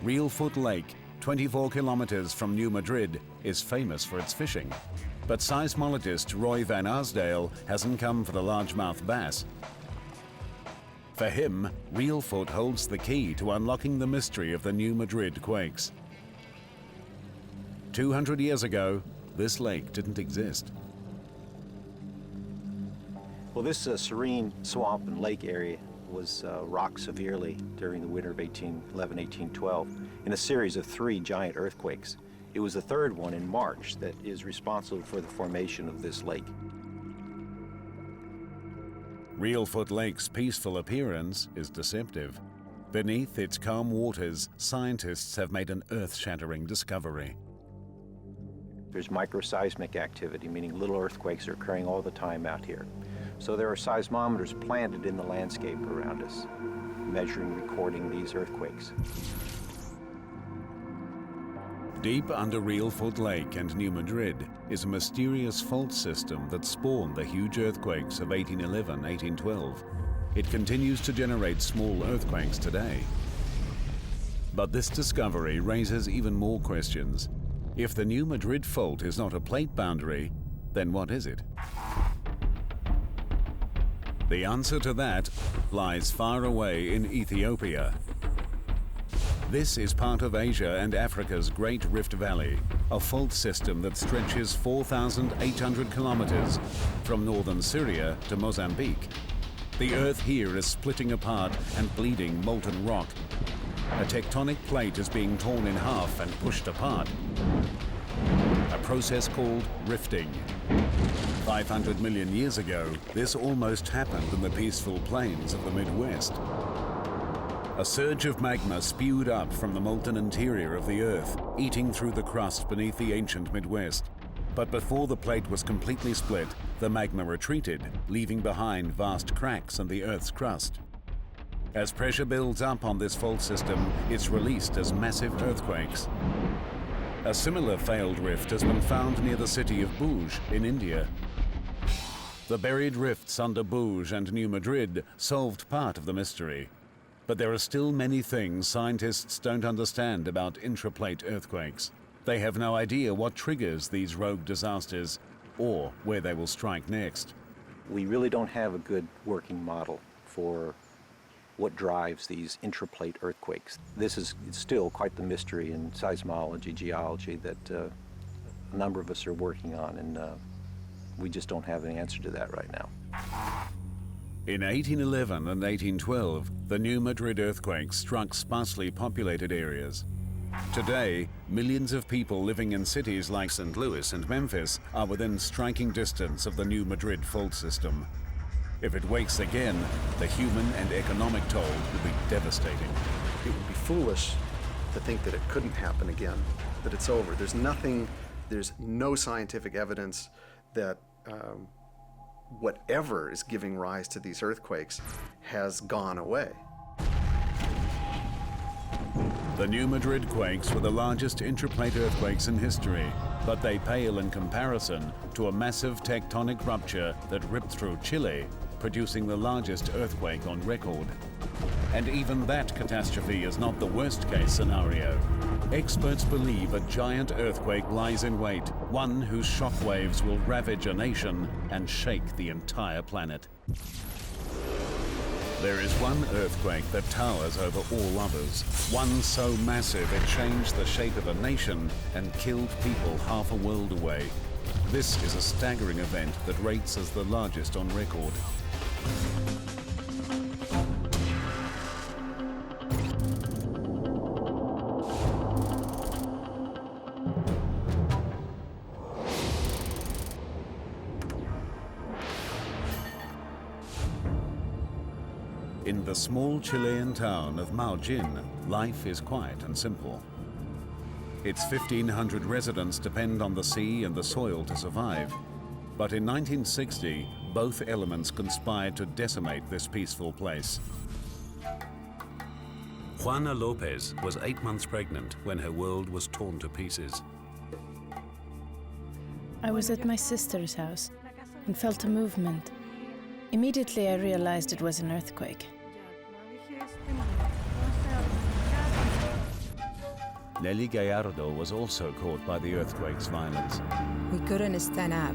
Reelfoot Lake, 24 kilometers from New Madrid, is famous for its fishing. But seismologist Roy van Arsdale hasn't come for the largemouth bass. For him, Reelfoot holds the key to unlocking the mystery of the New Madrid quakes. 200 years ago, this lake didn't exist. Well, this serene swamp and lake area was rocked severely during the winter of 1811-1812 in a series of 3 giant earthquakes. It was the third one in March that is responsible for the formation of this lake. Reelfoot Lake's peaceful appearance is deceptive. Beneath its calm waters, scientists have made an earth-shattering discovery. There's microseismic activity, meaning little earthquakes are occurring all the time out here. So there are seismometers planted in the landscape around us, measuring, recording these earthquakes. Deep under Reelfoot Lake and New Madrid is a mysterious fault system that spawned the huge earthquakes of 1811-1812. It continues to generate small earthquakes today. But this discovery raises even more questions. If the New Madrid fault is not a plate boundary, then what is it? The answer to that lies far away in Ethiopia. This is part of Asia and Africa's Great Rift Valley, a fault system that stretches 4,800 kilometers from northern Syria to Mozambique. The earth here is splitting apart and bleeding molten rock. A tectonic plate is being torn in half and pushed apart, a process called rifting. 500 million years ago, this almost happened in the peaceful plains of the Midwest. A surge of magma spewed up from the molten interior of the Earth, eating through the crust beneath the ancient Midwest. But before the plate was completely split, the magma retreated, leaving behind vast cracks in the Earth's crust. As pressure builds up on this fault system, it's released as massive earthquakes. A similar failed rift has been found near the city of Bhuj in India. The buried rifts under Bhuj and New Madrid solved part of the mystery. But there are still many things scientists don't understand about intraplate earthquakes. They have no idea what triggers these rogue disasters or where they will strike next. We really don't have a good working model for what drives these intraplate earthquakes. This is still quite the mystery in seismology, geology that a number of us are working on, and we just don't have an answer to that right now. In 1811 and 1812, the New Madrid earthquakes struck sparsely populated areas. Today, millions of people living in cities like St. Louis and Memphis are within striking distance of the New Madrid fault system. If it wakes again, the human and economic toll will be devastating. It would be foolish to think that it couldn't happen again, that it's over. There's no scientific evidence that whatever is giving rise to these earthquakes has gone away. The New Madrid quakes were the largest intraplate earthquakes in history, but they pale in comparison to a massive tectonic rupture that ripped through Chile, producing the largest earthquake on record. And even that catastrophe is not the worst-case scenario. Experts believe a giant earthquake lies in wait, one whose shockwaves will ravage a nation and shake the entire planet. There is one earthquake that towers over all others, one so massive it changed the shape of a nation and killed people half a world away. This is a staggering event that rates as the largest on record. In the small Chilean town of Maullín, life is quiet and simple. Its 1,500 residents depend on the sea and the soil to survive. But in 1960, both elements conspired to decimate this peaceful place. Juana Lopez was 8 months pregnant when her world was torn to pieces. I was at my sister's house and felt a movement. Immediately I realized it was an earthquake. Nelly Gallardo was also caught by the earthquake's violence. We couldn't stand up.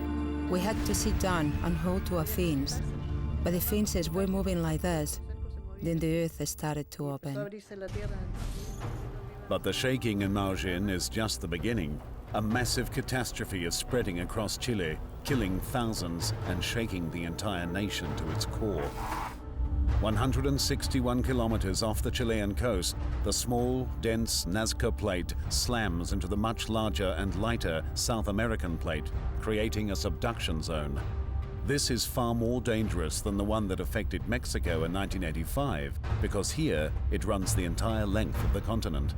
We had to sit down and hold to our fins. But the fences were moving like this. Then the earth started to open. But the shaking in Maujin is just the beginning. A massive catastrophe is spreading across Chile, killing thousands and shaking the entire nation to its core. 161 kilometers off the Chilean coast, the small, dense Nazca Plate slams into the much larger and lighter South American Plate, creating a subduction zone. This is far more dangerous than the one that affected Mexico in 1985, because here it runs the entire length of the continent.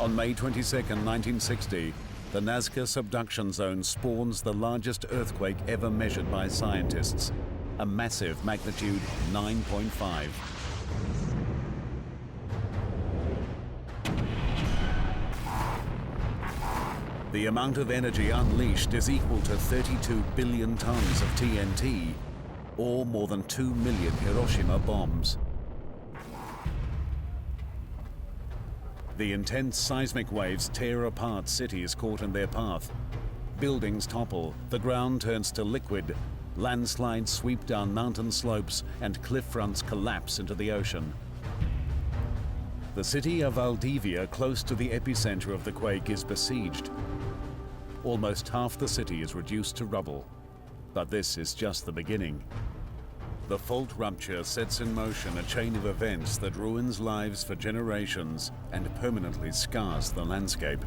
On May 22, 1960, the Nazca subduction zone spawns the largest earthquake ever measured by scientists, a massive magnitude 9.5. The amount of energy unleashed is equal to 32 billion tons of TNT, or more than 2 million Hiroshima bombs. The intense seismic waves tear apart cities caught in their path. Buildings topple, the ground turns to liquid, landslides sweep down mountain slopes, and cliff fronts collapse into the ocean. The city of Valdivia, close to the epicenter of the quake, is besieged. Almost half the city is reduced to rubble. But this is just the beginning. The fault rupture sets in motion a chain of events that ruins lives for generations and permanently scars the landscape.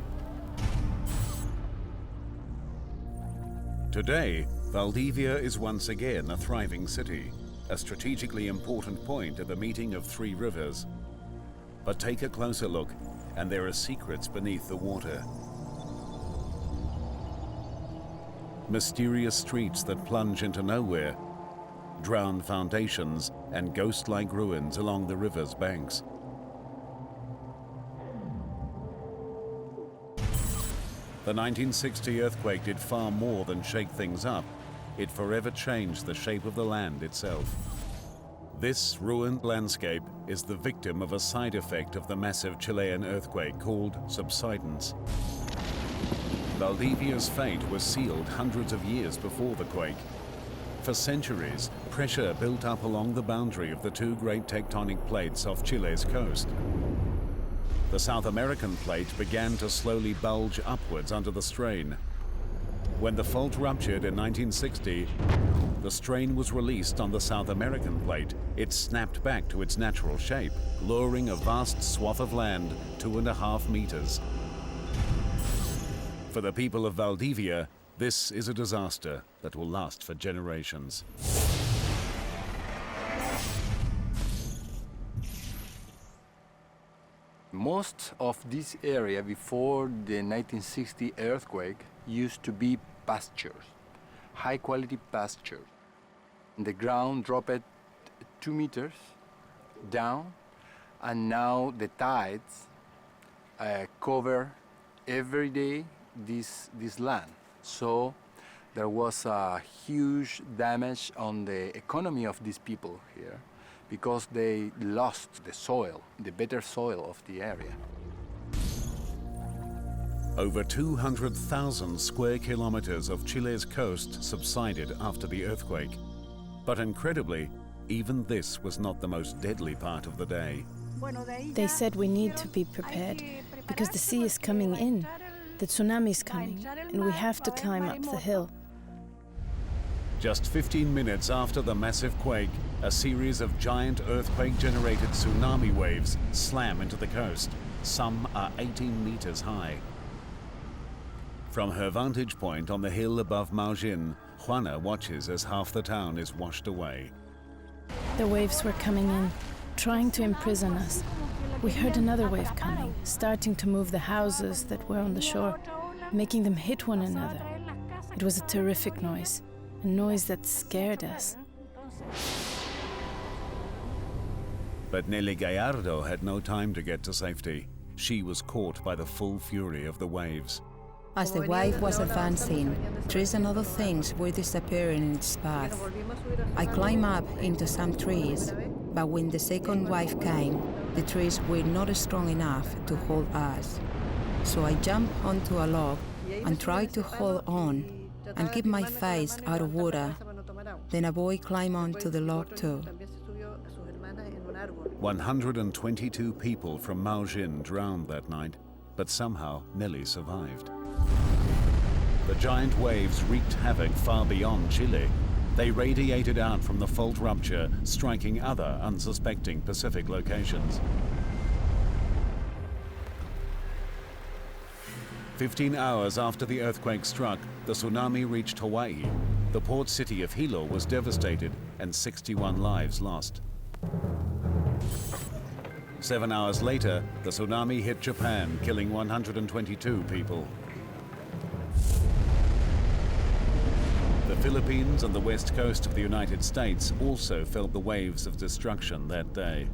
Today, Valdivia is once again a thriving city, a strategically important point at the meeting of three rivers. But take a closer look, and there are secrets beneath the water. Mysterious streets that plunge into nowhere, drowned foundations, and ghost-like ruins along the river's banks. The 1960 earthquake did far more than shake things up. It forever changed the shape of the land itself. This ruined landscape is the victim of a side effect of the massive Chilean earthquake called subsidence. Valdivia's fate was sealed hundreds of years before the quake. For centuries, pressure built up along the boundary of the two great tectonic plates off Chile's coast. The South American plate began to slowly bulge upwards under the strain. When the fault ruptured in 1960, the strain was released on the South American plate. It snapped back to its natural shape, lowering a vast swath of land 2.5 meters. For the people of Valdivia, this is a disaster that will last for generations. Most of this area before the 1960 earthquake used to be pastures, high-quality pastures. The ground dropped 2 meters down, and now the tides cover every day this land. So there was a huge damage on the economy of these people here because they lost the soil, the better soil of the area. Over 200,000 square kilometers of Chile's coast subsided after the earthquake. But incredibly, even this was not the most deadly part of the day. They said we need to be prepared because the sea is coming in, the tsunami is coming, and we have to climb up the hill. Just 15 minutes after the massive quake, a series of giant earthquake-generated tsunami waves slam into the coast. Some are 18 meters high. From her vantage point on the hill above Maujin, Juana watches as half the town is washed away. The waves were coming in, trying to imprison us. We heard another wave coming, starting to move the houses that were on the shore, making them hit one another. It was a terrific noise, a noise that scared us. But Nelly Gallardo had no time to get to safety. She was caught by the full fury of the waves. As the wave was advancing, trees and other things were disappearing in its path. I climbed up into some trees, But when the second wave came, the trees were not strong enough to hold us. So I jumped onto a log and tried to hold on and keep my face out of water. Then a boy climbed onto the log too. 122 people from Maujin drowned that night, but somehow Nelly survived. The giant waves wreaked havoc far beyond Chile. They radiated out from the fault rupture, striking other unsuspecting Pacific locations. 15 hours after the earthquake struck, the tsunami reached Hawaii. The port city of Hilo was devastated and 61 lives lost. 7 hours later, the tsunami hit Japan, killing 122 people. The Philippines and the west coast of the United States also felt the waves of destruction that day.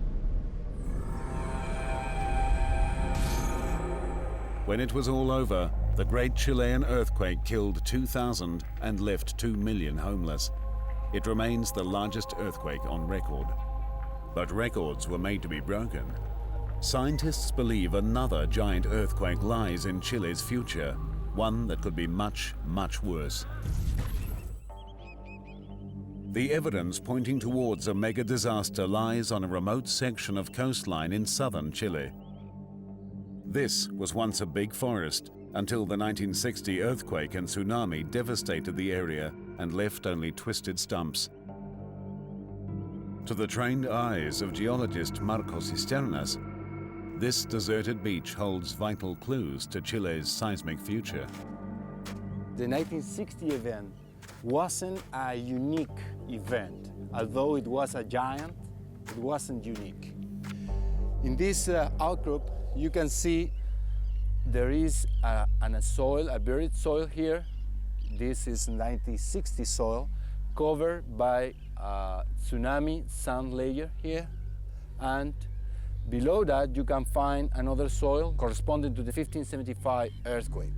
When it was all over, the great Chilean earthquake killed 2,000 and left 2 million homeless. It remains the largest earthquake on record. But records were made to be broken. Scientists believe another giant earthquake lies in Chile's future, one that could be much, much worse. The evidence pointing towards a mega disaster lies on a remote section of coastline in southern Chile. This was once a big forest until the 1960 earthquake and tsunami devastated the area and left only twisted stumps. To the trained eyes of geologist Marco Cisternas, this deserted beach holds vital clues to Chile's seismic future. The 1960 event wasn't a unique event. Although it was a giant, it wasn't unique. In this outcrop, you can see there is a buried soil here. This is 1960 soil covered by a tsunami sand layer here. And below that, you can find another soil corresponding to the 1575 earthquake.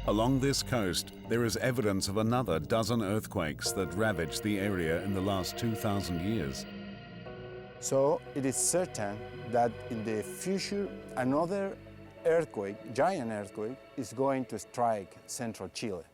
Along this coast, there is evidence of another dozen earthquakes that ravaged the area in the last 2,000 years. So it is certain that in the future, another earthquake, giant earthquake, is going to strike central Chile.